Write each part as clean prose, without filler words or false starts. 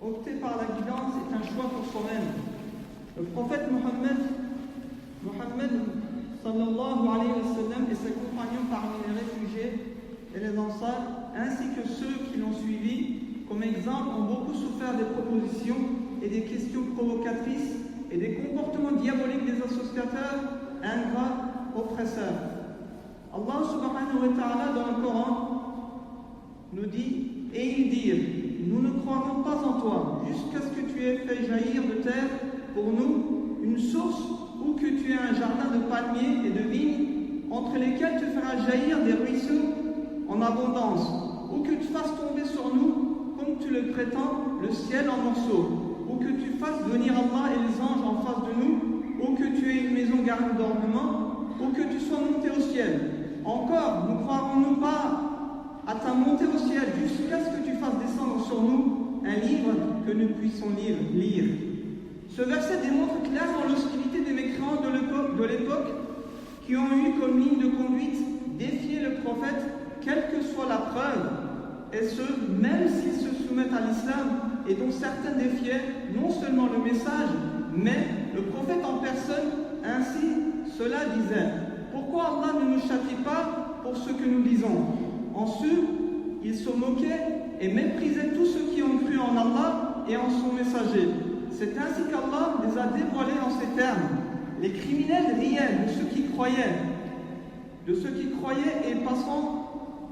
opter par la guidance est un choix pour soi-même. Le prophète Mohammed sallallahu alayhi wa sallam et ses compagnons parmi les réfugiés et les Ansar, ainsi que ceux qui l'ont suivi, comme exemple, ont beaucoup souffert des propositions et des questions provocatrices et des comportements diaboliques des associateurs, ingrats, oppresseurs. Allah subhanahu wa ta'ala dans le Coran nous dit, et ils dirent, nous ne croirons pas en toi jusqu'à ce que tu aies fait jaillir de terre pour nous une source ou que tu aies un jardin de palmiers et de vignes entre lesquels tu feras jaillir des ruisseaux en abondance, ou que tu fasses tomber sur nous, comme tu le prétends, le ciel en morceaux, ou que tu fasses venir Allah et les anges en face de nous, ou que tu aies une maison garnie d'ornements, ou que tu sois monté au ciel. Encore, ne croirons-nous pas à ta montée au ciel jusqu'à ce que tu fasses descendre sur nous un livre que nous puissions lire. Ce verset démontre clairement l'hostilité des mécréants de l'époque qui ont eu comme ligne de conduite défier le prophète, quelle que soit la preuve, et ce, même s'ils se soumettent à l'islam, et dont certains défiaient non seulement le message, mais le prophète en personne. Ainsi, cela disait, pourquoi Allah ne nous châtie pas pour ce que nous disons? En ce, ils se moquaient et méprisaient tous ceux qui ont cru en Allah et en son messager. C'est ainsi qu'Allah les a dévoilés en ces termes. Les criminels riaient de ceux qui croyaient, et passant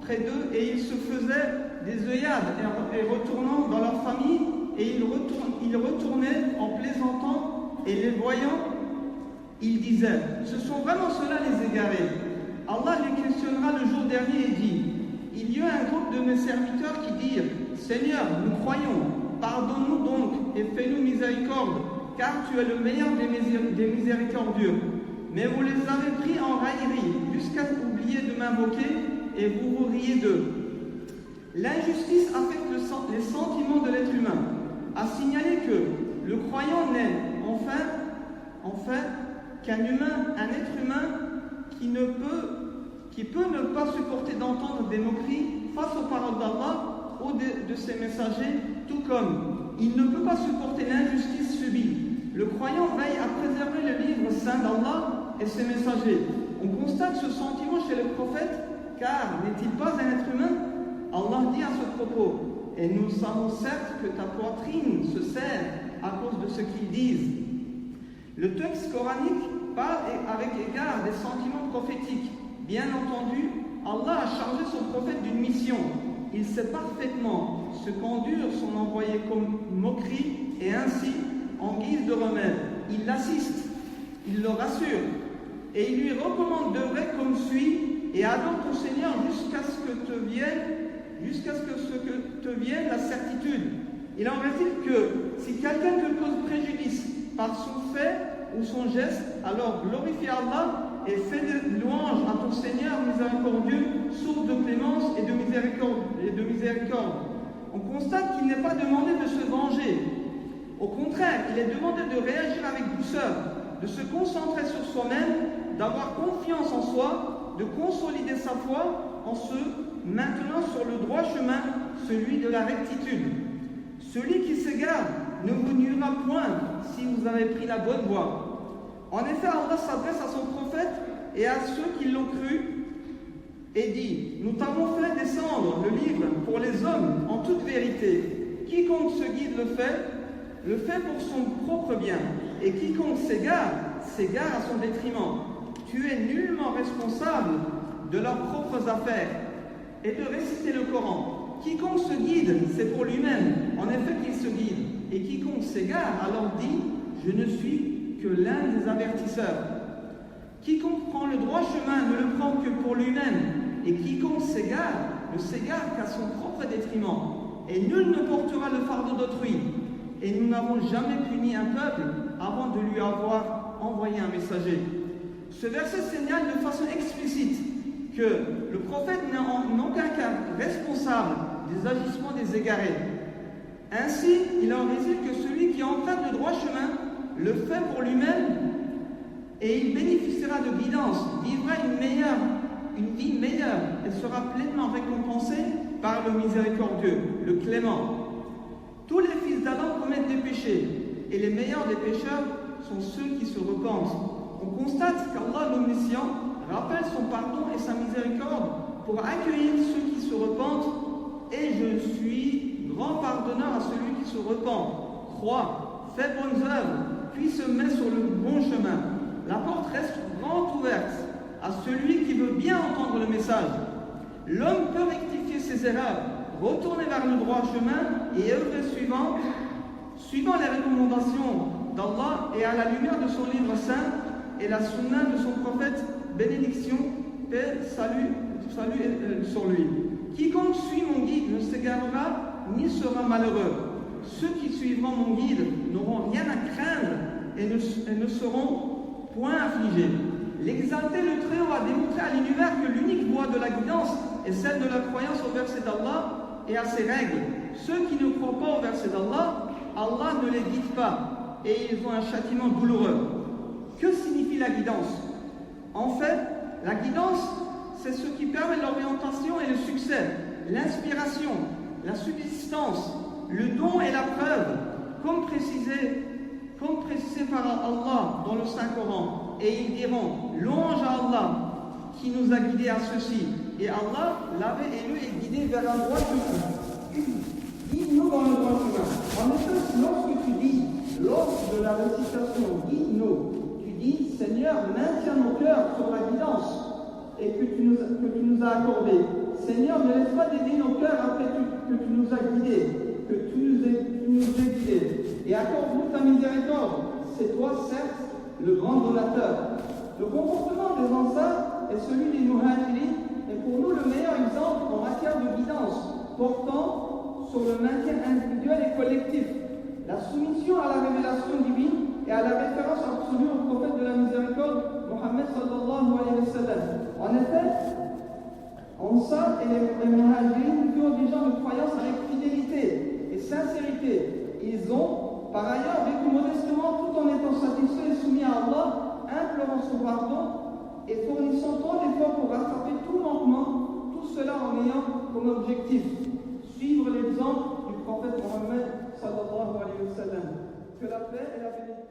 près d'eux, et ils se faisaient des œillades et retournant dans leur famille, et ils retournaient en plaisantant, et les voyant, ils disaient, ce sont vraiment ceux-là les égarés. Allah les questionnera le jour dernier et dit, il y a un groupe de mes serviteurs qui dirent, Seigneur, nous croyons, pardonne-nous donc et fais-nous miséricorde, car tu es le meilleur des miséricordieux. Mais vous les avez pris en raillerie, jusqu'à oublier de m'invoquer, et vous vous riez d'eux. L'injustice affecte les sentiments de l'être humain. À signaler que le croyant n'est enfin qu'un être humain qui peut ne pas supporter d'entendre des moqueries face aux paroles d'Allah ou de ses messagers, tout comme il ne peut pas supporter l'injustice subie. Le croyant veille à préserver le livre saint d'Allah et ses messagers. On constate ce sentiment chez le prophète, car n'est-il pas un être humain? Allah dit à ce propos, et nous savons certes que ta poitrine se serre à cause de ce qu'ils disent. Le texte coranique parle avec égard des sentiments prophétiques. Bien entendu, Allah a chargé son prophète d'une mission. Il sait parfaitement ce qu'endure son envoyé comme moquerie, et ainsi, en guise de remède, il l'assiste, il le rassure, et il lui recommande d'œuvrer comme suit, et adore ton Seigneur jusqu'à ce que te vienne la certitude. Il en résulte que si quelqu'un te cause préjudice par son fait ou son geste, alors glorifie Allah et fais de louange à ton Seigneur miséricordieux, source de clémence et de miséricorde. On constate qu'il n'est pas demandé de se venger. Au contraire, il est demandé de réagir avec douceur, de se concentrer sur soi-même, d'avoir confiance en soi, de consolider sa foi en se maintenant sur le droit chemin, celui de la rectitude. Celui qui s'égare ne vous nuira point si vous avez pris la bonne voie. En effet, Allah s'adresse à son prophète et à ceux qui l'ont cru et dit, nous t'avons fait descendre le livre pour les hommes en toute vérité. Quiconque se guide le fait pour son propre bien, et quiconque s'égare à son détriment. Tu es nullement responsable de leurs propres affaires. Et de réciter le Coran. Quiconque se guide, c'est pour lui-même, en effet qu'il se guide. Et quiconque s'égare, alors dit, je ne suis que l'un des avertisseurs. Quiconque prend le droit chemin ne le prend que pour lui-même, et quiconque s'égare, ne s'égare qu'à son propre détriment. Et nul ne portera le fardeau d'autrui. Et nous n'avons jamais puni un peuple avant de lui avoir envoyé un messager. Ce verset signale de façon explicite que le prophète n'est en aucun cas responsable des agissements des égarés. Ainsi, il en résulte que celui qui emprunte le droit chemin le fait pour lui-même et il bénéficiera de guidance, vivra une vie meilleure et sera pleinement récompensé par le miséricordieux, le clément. Tous les fils d'Adam commettent des péchés, et les meilleurs des pécheurs sont ceux qui se repentent. On constate qu'Allah l'Omniscient rappelle son pardon et sa miséricorde pour accueillir ceux qui se repentent, et je suis grand pardonneur à celui qui se repent, croit, fait bonnes œuvres, puis se met sur le bon chemin. La porte reste grande ouverte à celui qui veut bien entendre le message. L'homme peut rectifier ses erreurs, retourner vers le droit chemin et œuvrer suivant les recommandations d'Allah et à la lumière de son livre saint et la sunna de son prophète, bénédiction, paix, salut sur lui. Quiconque suit mon guide ne s'égarera ni sera malheureux. Ceux qui suivront mon guide n'auront rien à craindre et ne seront point affligés. L'exalté, le Très-Haut, a démontré à l'univers que l'unique voie de la guidance est celle de la croyance au verset d'Allah et à ses règles. Ceux qui ne croient pas au verset d'Allah, Allah ne les guide pas et ils ont un châtiment douloureux. Que signifie la guidance? En fait, la guidance, c'est ce qui permet l'orientation et le succès, l'inspiration, la subsistance, le don et la preuve, comme précisé par Allah dans le Saint-Coran. Et ils diront, louange à Allah qui nous a guidés à ceci. Et Allah l'avait élu et guidé vers un droit chemin. Guide-nous dans le droit chemin. En effet, lorsque tu dis, lors de la récitation, guide-nous, tu dis, Seigneur, maintiens nos cœurs sur la guidance et que tu nous as accordé. Seigneur, ne laisse pas dévier nos cœurs après que tu nous as guidés, que tu nous aies guidés. Et accorde-nous ta miséricorde. C'est toi, certes, le grand donateur. Le comportement des Ansar est celui des Muhajirin et pour nous le meilleur exemple en matière de guidance, portant sur le maintien individuel et collectif, la soumission à la révélation divine et à la référence absolue au prophète de la miséricorde, Mohammed sallallahu alayhi wa sallam. En effet, Ansar et les Muhajirin furent des gens de croyance avec fidélité et sincérité. Ils ont par ailleurs vécu modestement tout en étant satisfaits et soumis à Allah, implorant son pardon et fournissant tant d'efforts pour rattraper tout manquement, tout cela en ayant comme objectif suivre l'exemple du prophète Mohammed sallallahu alayhi wa sallam. Que la paix et la bénédiction